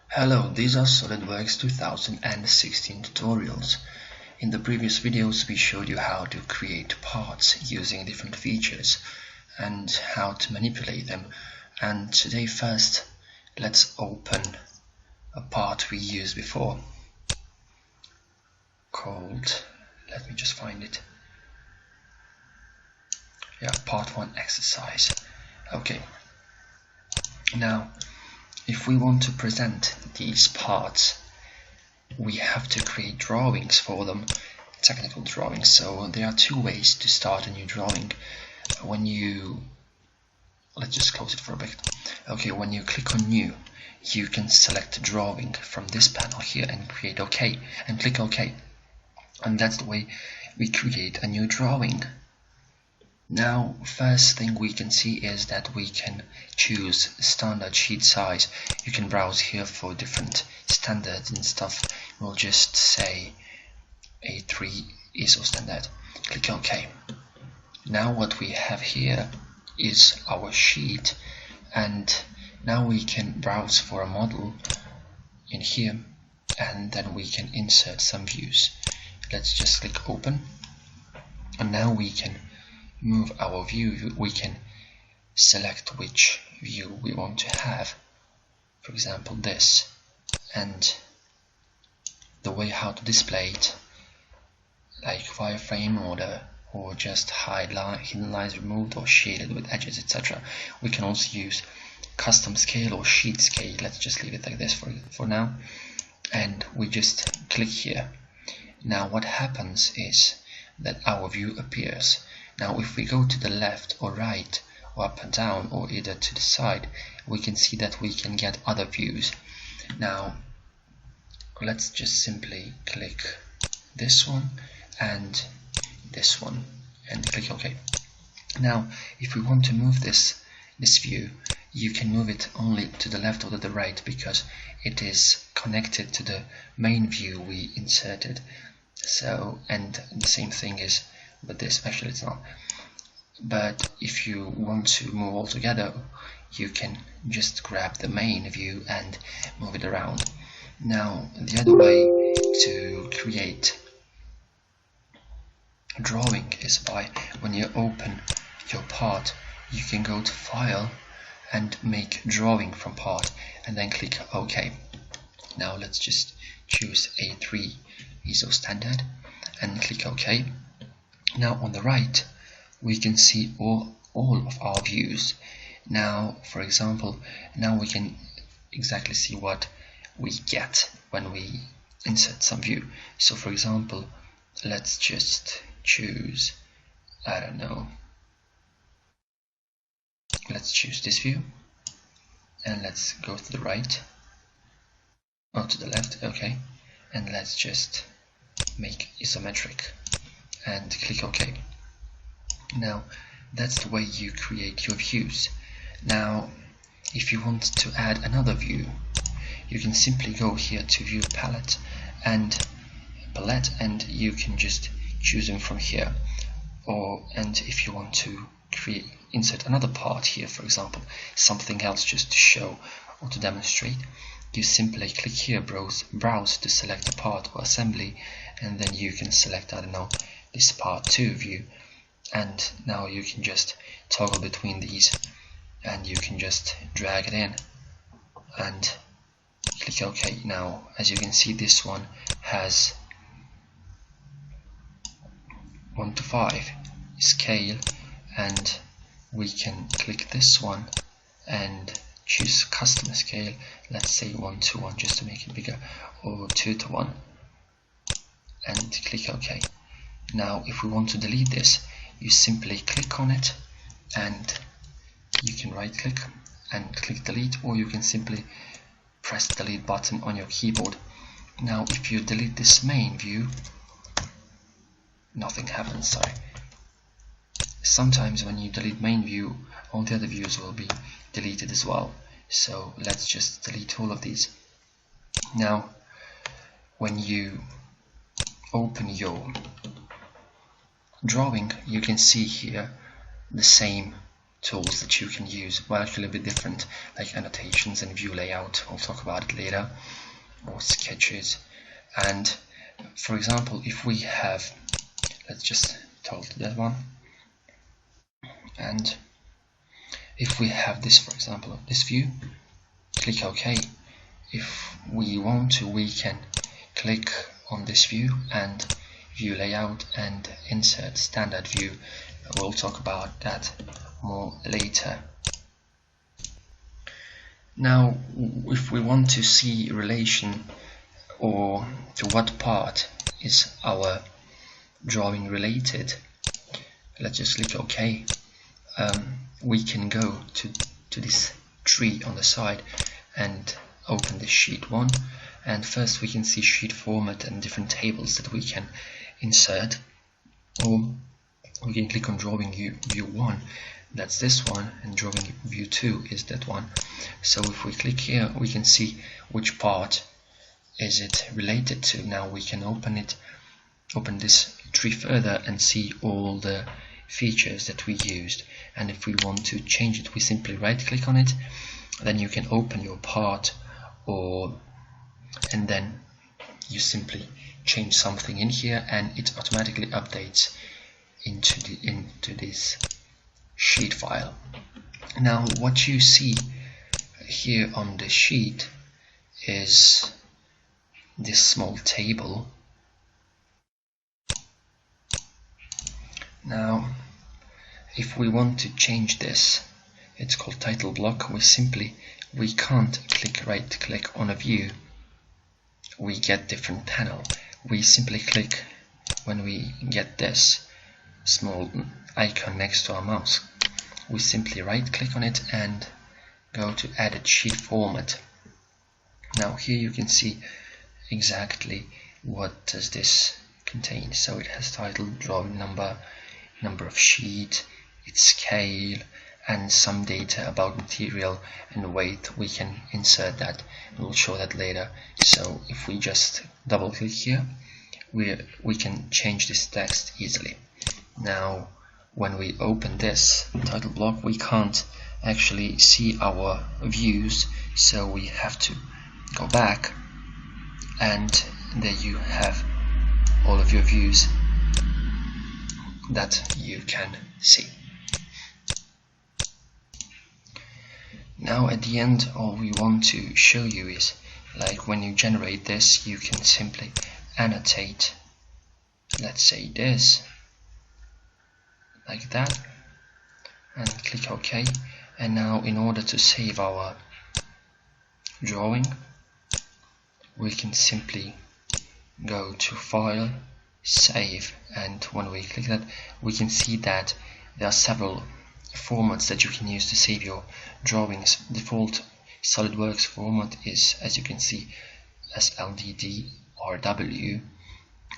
Hello, these are SolidWorks 2016 tutorials. In the previous videos we showed you how to create parts using different features and how to manipulate them. And today first let's open a part we used before called, let me just find it, part 1 exercise. Okay, now if we want to present these parts, we have to create drawings for them, technical drawings. So there are two ways to start a new drawing. Let's just close it for a bit. Okay, when you click on new, you can select drawing from this panel here and create OK and click OK. And that's the way we create a new drawing. Now, first thing we can see is that we can choose standard sheet size. You can browse here for different standards and stuff. We'll just say A3 ISO standard. Click OK. Now what we have here is our sheet, and now we can browse for a model in here, and then we can insert some views. Let's just click open, and now we can move our view. We can select which view we want to have, for example this, and the way how to display it, like wireframe or just hidden lines removed or shaded with edges, etc. We can also use custom scale or sheet scale. Let's just leave it like this for now, and we just click here. Now what happens is that our view appears. Now if we go to the left or right or up and down or either to the side, we can see that we can get other views. Now let's just simply click this one and this one and click OK. Now if we want to move this view, you can move it only to the left or to the right because it is connected to the main view we inserted. So, and the same thing is with this. Actually it's not, but if you want to move all together, you can just grab the main view and move it around. Now the other way to create a drawing is by, when you open your part, you can go to file and make drawing from part and then click OK. Now let's just choose A3 ISO standard and click OK. Now on the right we can see all of our views. Now for example, now we can exactly see what we get when we insert some view. So for example, let's just choose, I don't know, let's choose this view and let's go to the right or to the left. Okay, and let's just make isometric and click OK. Now that's the way you create your views. Now if you want to add another view, you can simply go here to view palette and you can just choose them from here. And if you want to insert another part here, for example something else just to show or to demonstrate, you simply click here, browse to select a part or assembly, and then you can select, I don't know, this part 2 view, and now you can just toggle between these and you can just drag it in and click OK. Now as you can see, this one has 1:5 scale, and we can click this one and choose custom scale. Let's say 1:1 just to make it bigger, or 2:1, and click OK. Now if we want to delete this, you simply click on it and you can right click and click delete, or you can simply press the delete button on your keyboard. Now if you delete this main view, nothing happens. Sorry. Sometimes when you delete main view, all the other views will be deleted as well. So let's just delete all of these. Now when you open your drawing, you can see here the same tools that you can use, well, actually a bit different, like annotations and view layout. I'll talk about it later, or sketches. And for example, if we have, let's just toggle to that one, and if we have this, for example, this view, click OK. If we want to, we can click on this view and view layout and insert standard view. We'll talk about that more later. Now, if we want to see relation, or to what part is our drawing related, let's just click OK. We can go to this tree on the side and open this sheet 1, and first we can see sheet format and different tables that we can insert, or we can click on drawing view 1, that's this one, and drawing view 2 is that one. So if we click here, we can see which part is it related to. Now we can open this tree further and see all the features that we used, and if we want to change it, we simply right click on it, then you can open your part, and then you simply change something in here and it automatically updates into this sheet file. Now what you see here on the sheet is this small table. Now if we want to change this, it's called title block, we can't right click on a view, we get different panel. We simply click when we get this small icon next to our mouse. We simply right click on it and go to edit sheet format. Now here you can see exactly what does this contain. So it has title, drawing number, number of sheet, its scale, and some data about material and weight. We can insert that, and we'll show that later. So if we just double click here, we can change this text easily. Now when we open this title block, we can't actually see our views, so we have to go back, and there you have all of your views that you can see. Now at the end, all we want to show you is, like when you generate this, you can simply annotate, let's say this, like that, and click OK. And now in order to save our drawing, we can simply go to File, Save, and when we click that, we can see that there are several formats that you can use to save your drawings. Default SolidWorks format is, as you can see, SLDD, RW,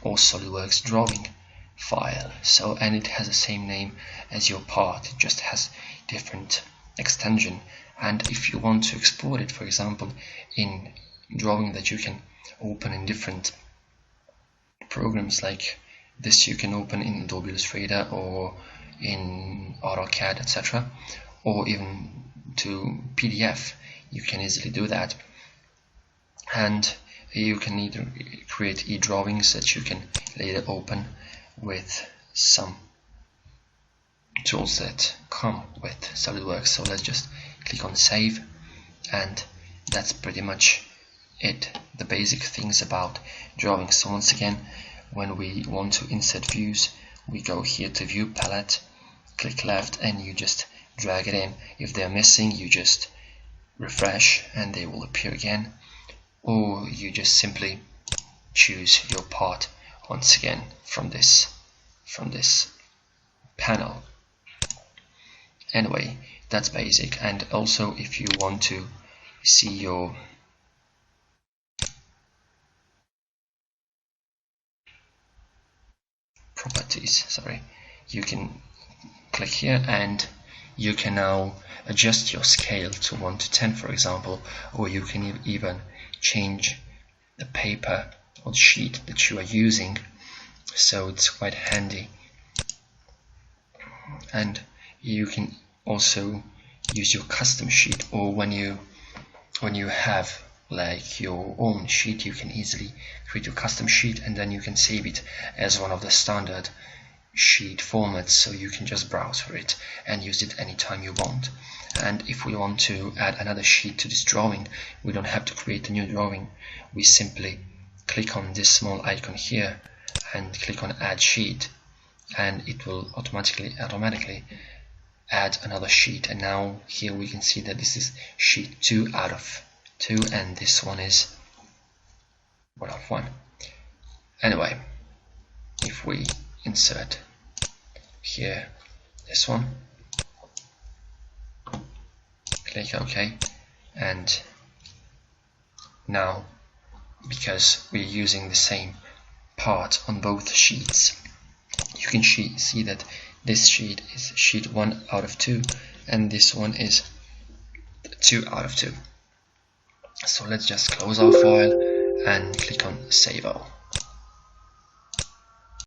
or SolidWorks drawing file. So, and it has the same name as your part, it just has different extension. And if you want to export it, for example, in drawing that you can open in different programs like this, you can open in Adobe Illustrator or in AutoCAD, etc., or even to PDF, you can easily do that. And you can either create e-drawings that you can later open with some tools that come with SolidWorks. So let's just click on Save, and that's pretty much it, the basic things about drawing. So once again, when we want to insert views, we go here to View Palette, click left, and you just drag it in. If they're missing, you just refresh and they will appear again, or you just simply choose your part once again from this panel. Anyway, that's basic. And also, if you want to see your properties, you can click here and you can now adjust your scale to 1 to 10, for example, or you can even change the paper or sheet that you are using, so it's quite handy. And you can also use your custom sheet, or when you have like your own sheet, you can easily create your custom sheet, and then you can save it as one of the standard sheet formats, so you can just browse for it and use it anytime you want. And if we want to add another sheet to this drawing, we don't have to create a new drawing. We simply click on this small icon here and click on add sheet, and it will automatically add another sheet. And now here we can see that this is sheet 2 out of 2, and this one is 1 of 1. Anyway, if we insert here this one, click OK, and now because we're using the same part on both sheets, you can see that this sheet is sheet 1 out of 2 and this one is 2 out of 2. So let's just close our file and click on Save All.